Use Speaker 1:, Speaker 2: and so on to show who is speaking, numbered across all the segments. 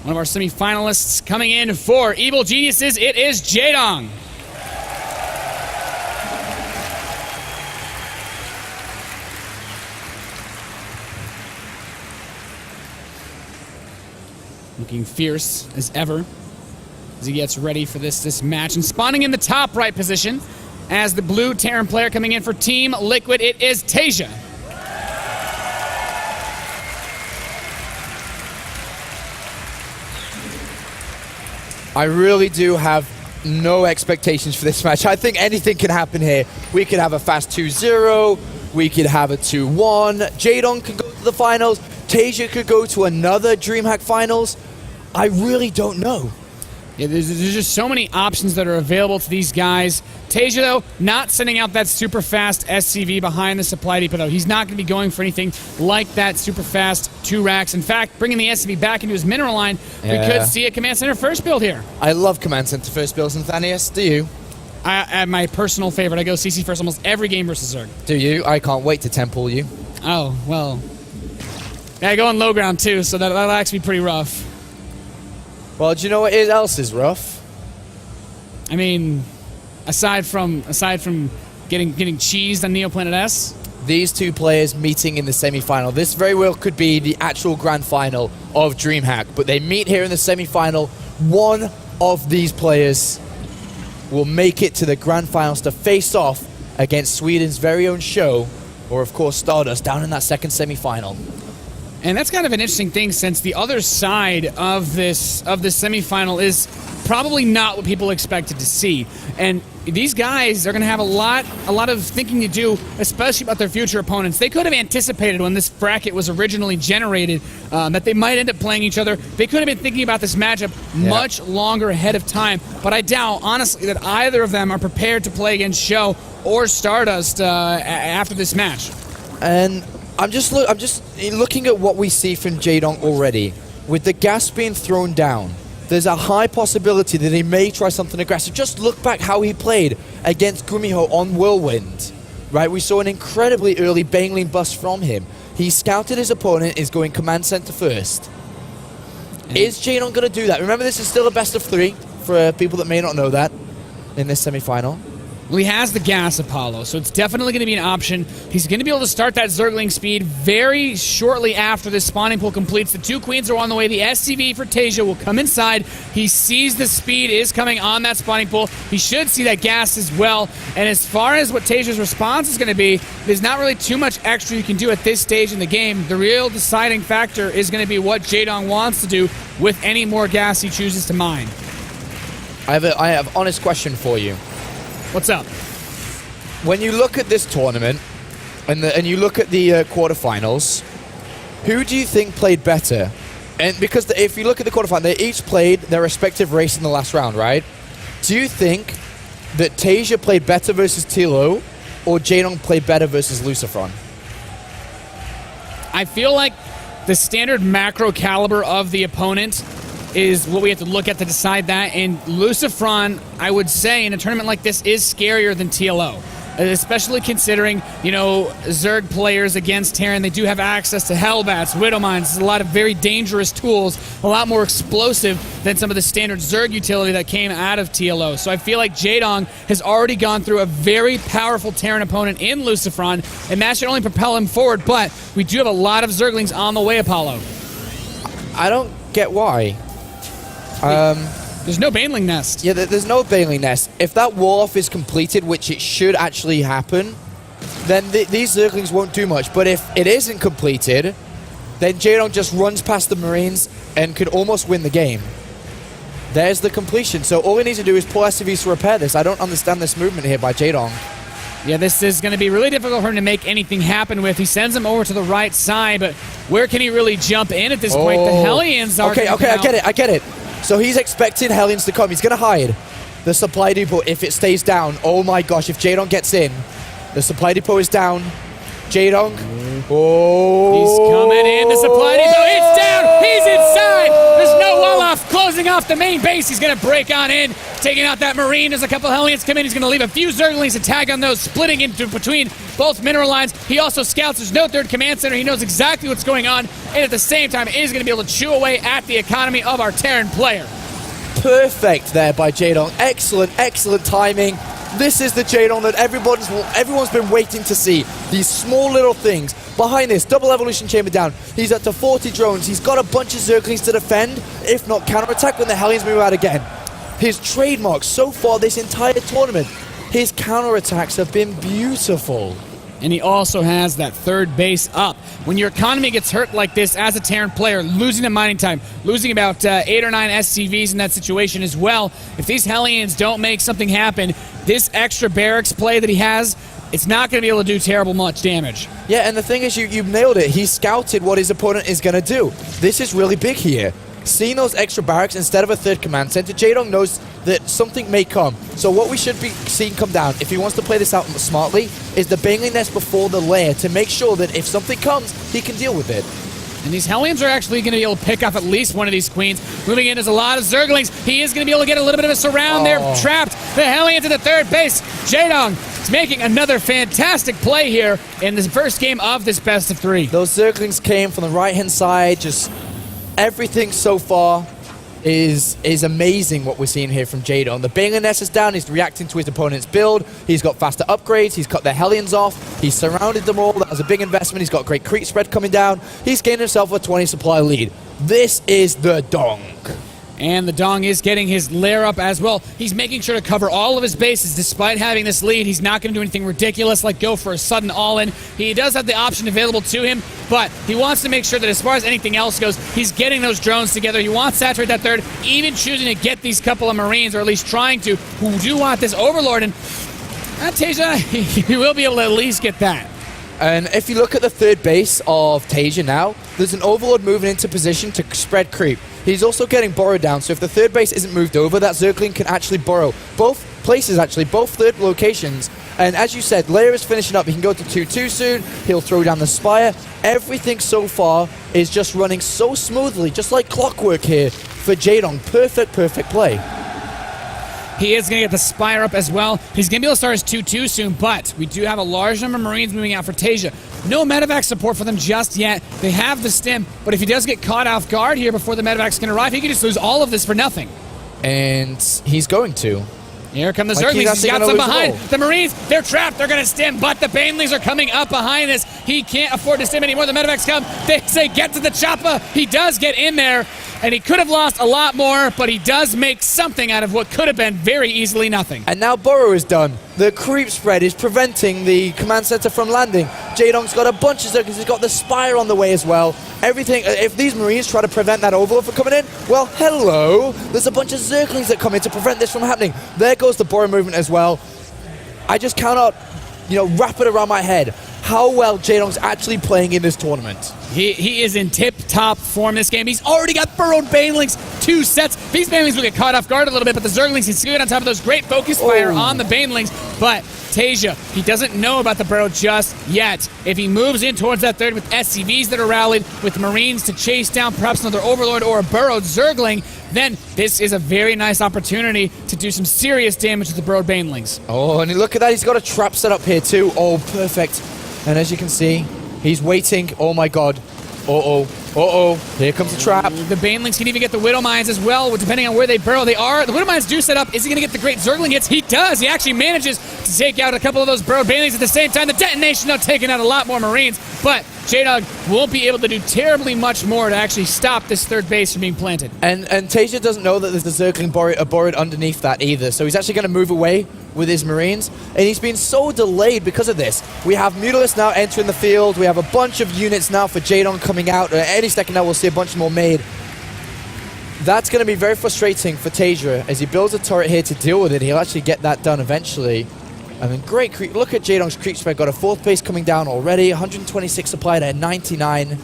Speaker 1: One of our semi-finalists coming in for Evil Geniuses, it is Jaedong. Looking fierce as ever as he gets ready for this match. And spawning in the top right position as the blue Terran player coming in for Team Liquid, it is Taeja.
Speaker 2: I really do have no expectations for this match. I think anything can happen here. We could have a fast 2-0. We could have a 2-1. Jaedong could go to the finals. Taeja could go to another DreamHack finals. I really don't know.
Speaker 1: Yeah, there's just so many options that are available to these guys. Taeja, though, not sending out that super fast SCV behind the supply depot, though. He's not going to be going for anything like that super fast 2 racks. In fact, bringing the SCV back into his mineral line, we could see a Command Center first build here.
Speaker 2: I love Command Center first builds, Nathanias. Do you?
Speaker 1: My personal favorite. I go CC first almost every game versus Zerg.
Speaker 2: Do you? I can't wait to temple you.
Speaker 1: Oh, well. Yeah, I go on low ground, too, so that'll actually be pretty rough.
Speaker 2: Well, do you know what else is rough?
Speaker 1: I mean, aside from getting cheesed on Neoplanet S,
Speaker 2: these two players meeting in the semi-final. This very well could be the actual grand final of DreamHack, but they meet here in the semi-final. One of these players will make it to the grand finals to face off against Sweden's very own Show, or of course Stardust, down in that second semi-final.
Speaker 1: And that's kind of an interesting thing, since the other side of this semifinal is probably not what people expected to see. And these guys are going to have a lot of thinking to do, especially about their future opponents. They could have anticipated when this bracket was originally generated that they might end up playing each other. They could have been thinking about this matchup much longer ahead of time. But I doubt, honestly, that either of them are prepared to play against Show or Stardust after this match.
Speaker 2: And I'm just looking at what we see from Jaedong already. With the gas being thrown down, there's a high possibility that he may try something aggressive. Just look back how he played against Gumiho on Whirlwind. Right, we saw an incredibly early Baneling bust from him. He scouted his opponent, is going Command Center first. Is Jaedong going to do that? Remember, this is still a best of 3 for people that may not know that in this semi-final.
Speaker 1: Well, he has the gas, Apollo, so it's definitely going to be an option. He's going to be able to start that Zergling speed very shortly after this spawning pool completes. The 2 queens are on the way. The SCV for Taeja will come inside. He sees the speed is coming on that spawning pool. He should see that gas as well. And as far as what Taeja's response is going to be, there's not really too much extra you can do at this stage in the game. The real deciding factor is going to be what Jaedong wants to do with any more gas he chooses to mine.
Speaker 2: I have an honest question for you.
Speaker 1: What's up?
Speaker 2: When you look at this tournament and you look at the quarterfinals, who do you think played better? And because if you look at the quarterfinals, they each played their respective race in the last round, right? Do you think that Taeja played better versus Tilo, or Jaedong played better versus Lucifron?
Speaker 1: I feel like the standard macro caliber of the opponent is what we have to look at to decide that. And Lucifron, I would say, in a tournament like this, is scarier than TLO. Especially considering, Zerg players against Terran, they do have access to Hellbats, Widow Mines, a lot of very dangerous tools, a lot more explosive than some of the standard Zerg utility that came out of TLO. So I feel like Jaedong has already gone through a very powerful Terran opponent in Lucifron, and that should only propel him forward, but we do have a lot of Zerglings on the way, Apollo.
Speaker 2: I don't get why.
Speaker 1: There's no Baneling Nest.
Speaker 2: Yeah, there's no Baneling Nest. If that wall-off is completed, which it should actually happen, then these Zerglings won't do much. But if it isn't completed, then Jaedong just runs past the Marines and could almost win the game. There's the completion. So all he needs to do is pull SCVs to repair this. I don't understand this movement here by Jaedong.
Speaker 1: Yeah, this is going to be really difficult for him to make anything happen with. He sends him over to the right side, but where can he really jump in at this point? The Hellions are...
Speaker 2: Okay, I get it. So he's expecting Hellions to come. He's going to hide the supply depot if it stays down. Oh my gosh, if Jaedong gets in, the supply depot is down. Jaedong. Oh.
Speaker 1: He's coming in. The supply depot. It's down. He's inside. There's no wall off. Closing closing off the main base. He's going to break on in, taking out that Marine. As a couple Hellions come in, he's going to leave a few Zerglings to tag on those, splitting into between both mineral lines. He also scouts. There's no third command center. He knows exactly what's going on, and at the same time is going to be able to chew away at the economy of our Terran player.
Speaker 2: Perfect there by Jaedong. Excellent, excellent timing. This is the Jaedong that everyone's been waiting to see. These small little things. Behind this, double evolution chamber down. He's up to 40 drones. He's got a bunch of Zerglings to defend, if not counterattack when the Hellions move out again. His trademark so far this entire tournament, his counterattacks have been beautiful.
Speaker 1: And he also has that third base up. When your economy gets hurt like this as a Terran player, losing the mining time, losing about 8 or 9 SCVs in that situation as well, if these Hellions don't make something happen, this extra barracks play that he has, it's not going to be able to do terrible much damage.
Speaker 2: Yeah, and the thing is, you've nailed it. He scouted what his opponent is going to do. This is really big here. Seeing those extra barracks instead of a third command center, Jaedong knows that something may come. So what we should be seeing come down, if he wants to play this out smartly, is the Baneling Nest before the lair to make sure that if something comes, he can deal with it.
Speaker 1: And these Hellions are actually going to be able to pick off at least one of these Queens. Moving in is a lot of Zerglings. He is going to be able to get a little bit of a surround there. Trapped the Hellions at the third base. Jaedong is making another fantastic play here in this first game of this best of 3.
Speaker 2: Those Zerglings came from the right-hand side. Just everything so far is amazing what we're seeing here from Jaedong. The Baneling Nest is down. He's reacting to his opponent's build. He's got faster upgrades. He's cut their Hellions off. He's surrounded them all. That was a big investment. He's got great creep spread coming down. He's gained himself a 20 supply lead. This is the Dong.
Speaker 1: And the Dong is getting his lair up as well. He's making sure to cover all of his bases despite having this lead. He's not going to do anything ridiculous like go for a sudden all-in. He does have the option available to him, but he wants to make sure that as far as anything else goes, he's getting those drones together. He wants to saturate that third, even choosing to get these couple of Marines, or at least trying to, who do want this Overlord. And Taeja, he will be able to at least get that.
Speaker 2: And if you look at the third base of Taeja now, there's an Overlord moving into position to spread creep. He's also getting borrowed down, so if the third base isn't moved over, that Zergling can actually borrow. Both places, actually, both third locations. And as you said, Lair is finishing up. He can go to 2-2 soon. He'll throw down the Spire. Everything so far is just running so smoothly, just like clockwork here for Jaedong. Perfect, perfect play.
Speaker 1: He is going to get the Spire up as well. He's going to be able to start his 2-2 soon, but we do have a large number of Marines moving out for Taeja. No medevac support for them just yet. They have the stim, but if he does get caught off guard here before the medevac's going to arrive, he could just lose all of this for nothing.
Speaker 2: And he's going to.
Speaker 1: Here come the Zerglings. He's got some behind. The Marines, they're trapped. They're going to stim, but the Banelings are coming up behind this. He can't afford to stim anymore. The medevacs come. They say, get to the chopper. He does get in there, and he could have lost a lot more, but he does make something out of what could have been very easily nothing.
Speaker 2: And now Burrow is done. The creep spread is preventing the command center from landing. Jaedong's got a bunch of Zerglings. He's got the Spire on the way as well. Everything. If these Marines try to prevent that Overlord from coming in, well, hello. There's a bunch of Zerglings that come in to prevent this from happening. There goes the Burrow movement as well. I just cannot, wrap it around my head how well Jaedong's actually playing in this tournament.
Speaker 1: He is in tip-top form this game. He's already got burrowed Banelings, 2 sets. These Banelings will get caught off guard a little bit, but the Zerglings can scoot on top of those great focus fire on the Banelings. But Taeja, he doesn't know about the burrow just yet. If he moves in towards that third with SCVs that are rallied, with Marines to chase down perhaps another Overlord or a burrowed Zergling, then this is a very nice opportunity to do some serious damage to the burrowed Banelings.
Speaker 2: Oh, and look at that. He's got a trap set up here too. Oh, perfect. And as you can see, he's waiting. Oh my god. Here comes the trap.
Speaker 1: The Banelings can even get the Widow Mines as well, depending on where they burrow. They are. The Widow Mines do set up. Is he going to get the great Zergling hits? He does. He actually manages to take out a couple of those burrowed Banelings at the same time. The detonation, though, taking out a lot more Marines. But Jaedong won't be able to do terribly much more to actually stop this third base from being planted.
Speaker 2: And Taeja doesn't know that there's the Zergling borrowed underneath that either. So he's actually going to move away with his Marines. And he's been so delayed because of this. We have Mutalisk now entering the field. We have a bunch of units now for Jaedong coming out. Any second now we'll see a bunch more made. That's going to be very frustrating for Taeja as he builds a turret here to deal with it. He'll actually get that done eventually. I mean, great creep. Look at Jaedong's creep spread. Got a 4th base coming down already. 126 supplied at 99.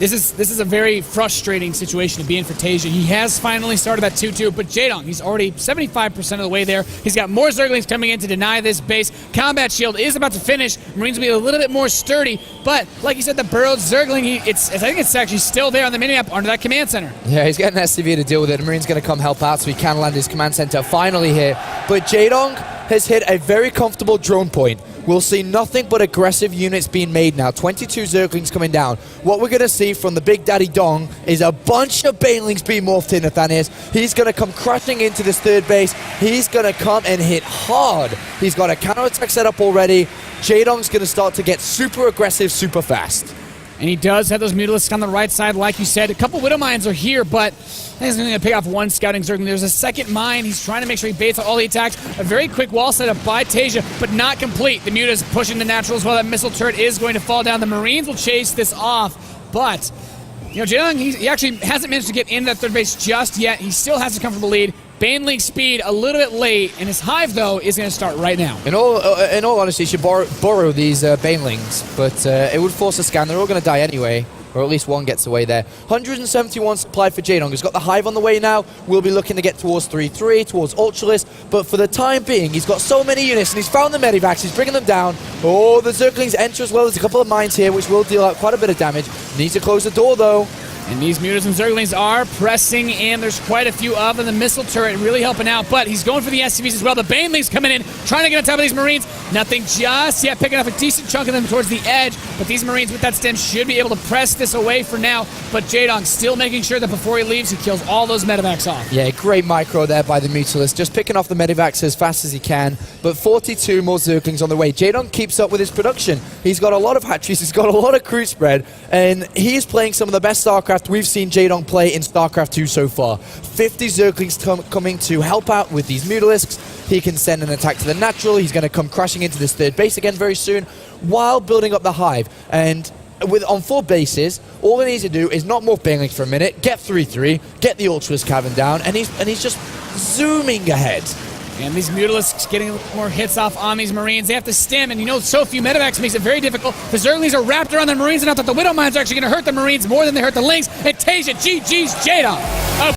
Speaker 1: This is a very frustrating situation to be in for Taeja. He has finally started that 2-2, but Jaedong, he's already 75% of the way there. He's got more Zerglings coming in to deny this base. Combat Shield is about to finish. Marines will be a little bit more sturdy, but like you said, the burrowed Zergling, I think it's actually still there on the minimap under that command center.
Speaker 2: Yeah, he's getting SCV to deal with it. The Marine's going to come help out so he can land his command center finally here. But Jaedong has hit a very comfortable drone point. We'll see nothing but aggressive units being made now. 22 Zerglings coming down. What we're going to see from the Big Daddy Dong is a bunch of Banelings being morphed in, Nathanias. He's going to come crashing into this third base. He's going to come and hit hard. He's got a counterattack set up already. Jaedong's going to start to get super aggressive super fast.
Speaker 1: And he does have those Mutalisks on the right side, like you said. A couple Widow Mines are here, but he's only going to pick off one Scouting Zergling. There's a second mine. He's trying to make sure he baits out all the attacks. A very quick wall set up by Taeja, but not complete. The Muta's pushing the natural as well. That missile turret is going to fall down. The Marines will chase this off, but Jaedong, he actually hasn't managed to get into that third base just yet. He still has a comfortable lead. Baneling speed a little bit late, and his hive, though, is going to start right now.
Speaker 2: In all honesty, he should borrow these Banelings, but it would force a scan. They're all going to die anyway, or at least one gets away there. 171 supply for Jaedong. He's got the hive on the way now. We'll be looking to get towards 3-3, towards Ultralist, but for the time being, he's got so many units, and he's found the Medivacs. He's bringing them down. Oh, the Zerglings enter as well. There's a couple of mines here, which will deal out quite a bit of damage. Needs to close the door, though.
Speaker 1: And these Mutas and Zerglings are pressing in. There's quite a few of them. The missile turret really helping out, but he's going for the SCVs as well. The Banelings coming in, trying to get on top of these Marines. Nothing just yet, picking up a decent chunk of them towards the edge, but these Marines with that stem should be able to press this away for now. But Jaedong still making sure that before he leaves, he kills all those Medivacs off.
Speaker 2: Yeah, great micro there by the Mutalist, just picking off the Medivacs as fast as he can, but 42 more Zerglings on the way. Jaedong keeps up with his production. He's got a lot of hatcheries, he's got a lot of crew spread, and he's playing some of the best StarCraft we've seen Jaedong play in StarCraft 2 so far. 50 Zerglings coming to help out with these Mutalisks. He can send an attack to the natural. He's going to come crashing into this third base again very soon while building up the hive. And on 4 bases, all he needs to do is not morph Banelings for a minute, get 3-3, get the Ultras cavern down, and he's just zooming ahead.
Speaker 1: And these Mutalisks getting more hits off on these Marines. They have to stem, and so few Medivacs makes it very difficult. The Zerglings are wrapped around the Marines, and I thought the Widow Mines are actually going to hurt the Marines more than they hurt the Lynx. And Taeja, GG's Jaedong.